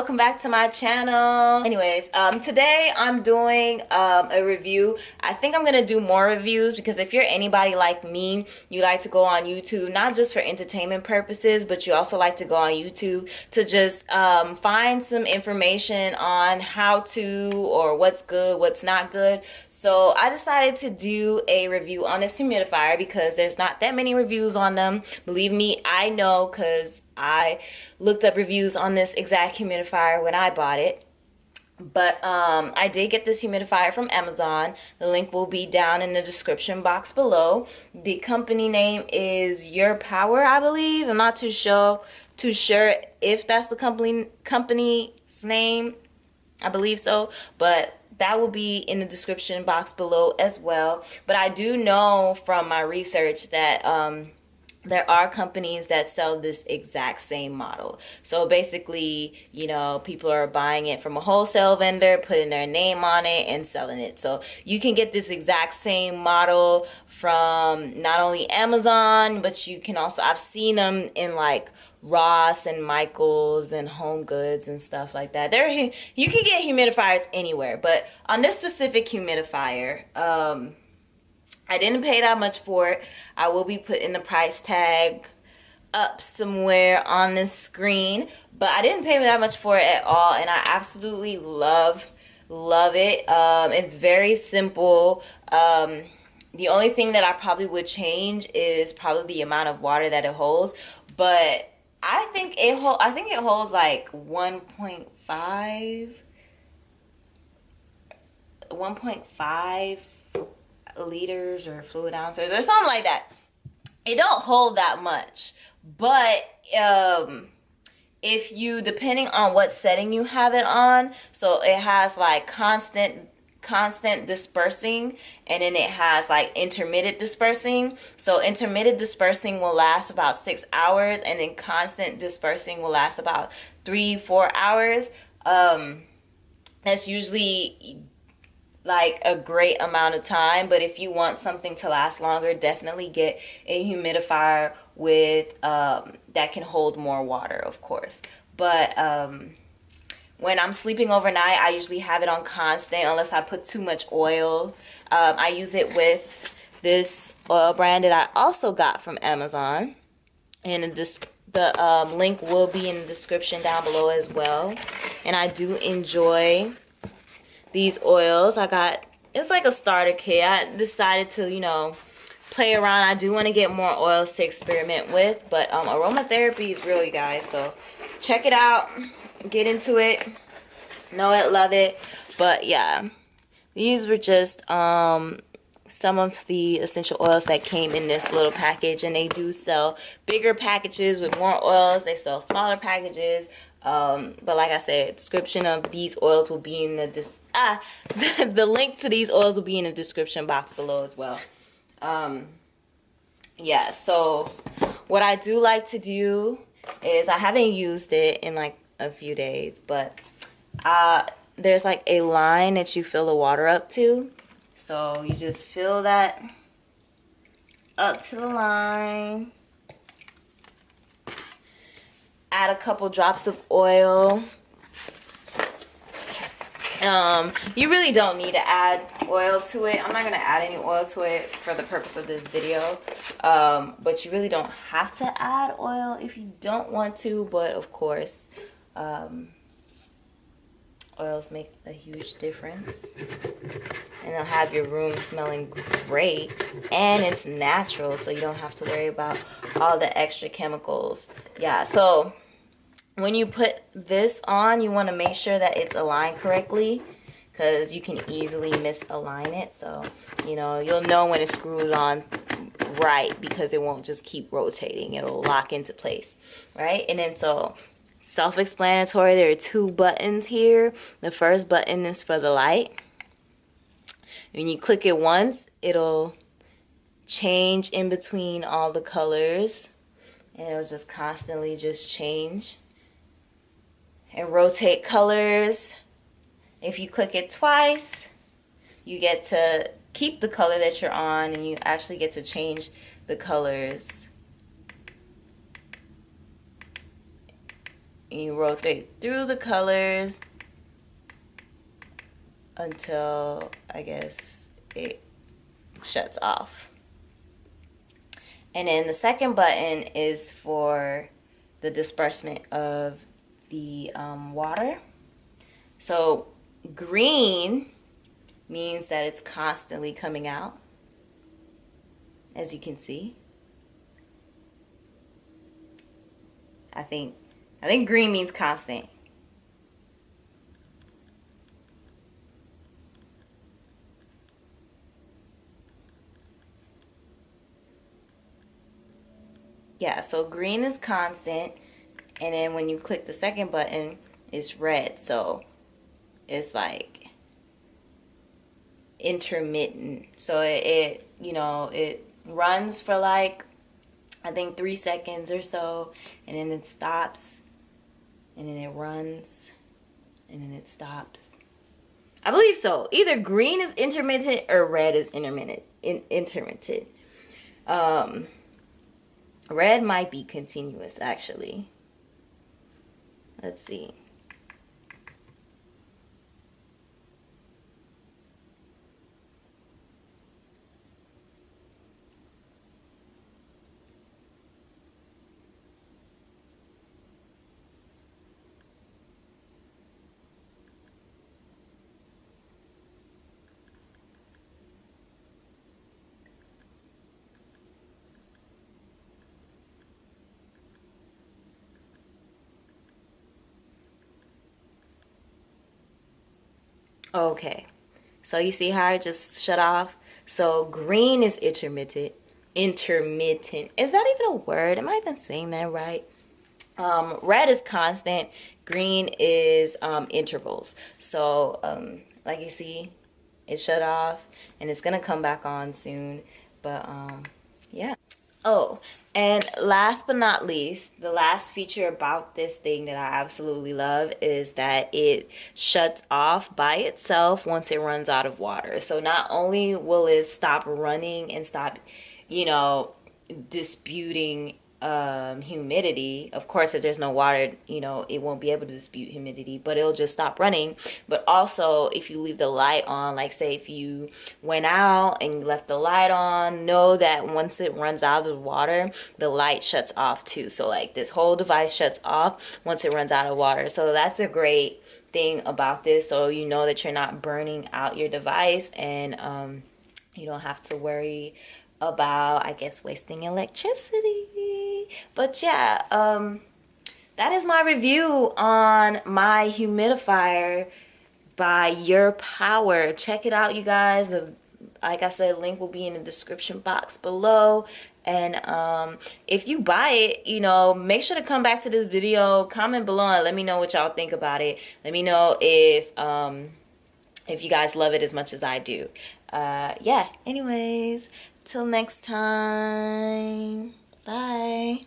welcome back to my channel. Anyways, today I'm doing a review. I think I'm gonna do more reviews because if you're anybody like me, you like to go on YouTube not just for entertainment purposes, but you also like to go on YouTube to just find some information on how to, or what's good, what's not good. So I decided to do a review on this humidifier because there's not that many reviews on them. Believe me, I know, because I looked up reviews on this exact humidifier when I bought it. But I did get this humidifier from Amazon. The link will be down in the description box below. The company name is URPower, I believe. I'm not too sure if that's the company's name. I believe so, but that will be in the description box below as well. But I do know from my research that there are companies that sell this exact same model. So basically, you know, people are buying it from a wholesale vendor, putting their name on it and selling it. So you can get this exact same model from not only Amazon, but you can also, I've seen them in like Ross and Michaels and Home Goods and stuff like that. You can get humidifiers anywhere, but on this specific humidifier, I didn't pay that much for it. I will be putting the price tag up somewhere on the screen, but I didn't pay that much for it at all, and I absolutely love it. It's very simple. The only thing that I probably would change is probably the amount of water that it holds, but I think it holds like 1.5 liters or fluid ounces or something like that. It don't hold that much, but if you, depending on what setting you have it on, so it has like constant dispersing, and then it has like intermittent dispersing. So intermittent dispersing will last about 6 hours, and then constant dispersing will last about 3-4 hours. That's usually like a great amount of time, but if you want something to last longer, definitely get a humidifier with that can hold more water, of course. But when I'm sleeping overnight, I usually have it on constant unless I put too much oil. I use it with this oil brand that I also got from Amazon, and the link will be in the description down below as well. And I do enjoy these oils. It's like a starter kit. I decided to, you know, play around. I do want to get more oils to experiment with, but aromatherapy is real, you guys. So check it out, get into it, know it, love it. But yeah, these were just some of the essential oils that came in this little package, and they do sell bigger packages with more oils. They sell smaller packages. But like I said, description of these oils will be in the the link to these oils will be in the description box below as well. Yeah, so what I do like to do is, I haven't used it in like a few days, but there's like a line that you fill the water up to. So you just fill that up to the line. Add a couple drops of oil. You really don't need to add oil to it. I'm not going to add any oil to it for the purpose of this video. But you really don't have to add oil if you don't want to. But of course, oils make a huge difference. And they'll have your room smelling great. And it's natural, so you don't have to worry about all the extra chemicals. Yeah, so when you put this on, you want to make sure that it's aligned correctly, because you can easily misalign it. So, you know, you'll know when it's screwed on right, because it won't just keep rotating. It'll lock into place, right? And then so, self-explanatory, there are 2 buttons here. The first button is for the light. When you click it once, it'll change in between all the colors, and it'll just constantly just change and rotate colors. If you click it twice, you get to keep the color that you're on, and you actually get to change the colors and you rotate through the colors until, I guess, it shuts off. And then the second button is for the disbursement of the water. So green means that it's constantly coming out, as you can see. I think green means constant. Yeah, so green is constant, and then when you click the second button, it's red. So it's like intermittent. So it you know, it runs for like, I think 3 seconds or so, and then it stops, and then it runs, and then it stops. I believe so. Either green is intermittent or red is intermittent. Intermittent. Red might be continuous, actually. Let's see. Okay, so you see how I just shut off? So green is intermittent. Intermittent. Is that even a word? Am I even saying that right? Red is constant. Green is intervals. So like you see, it shut off, and it's gonna come back on soon. But yeah. Oh, and last but not least, the last feature about this thing that I absolutely love is that it shuts off by itself once it runs out of water. So not only will it stop running and stop, you know, disputing humidity. Of course, if there's no water, you know, it won't be able to dispute humidity, but it'll just stop running. But also, if you leave the light on, like say if you went out and you left the light on, know that once it runs out of the water, the light shuts off too. So like this whole device shuts off once it runs out of water. So that's a great thing about this. So you know that you're not burning out your device, and you don't have to worry about, I guess, wasting electricity. But yeah, that is my review on my humidifier by URPower. Check it out, you guys. Like I said, link will be in the description box below. And if you buy it, you know, make sure to come back to this video, comment below, and let me know what y'all think about it. Let me know if you guys love it as much as I do. Yeah, anyways, till next time, bye.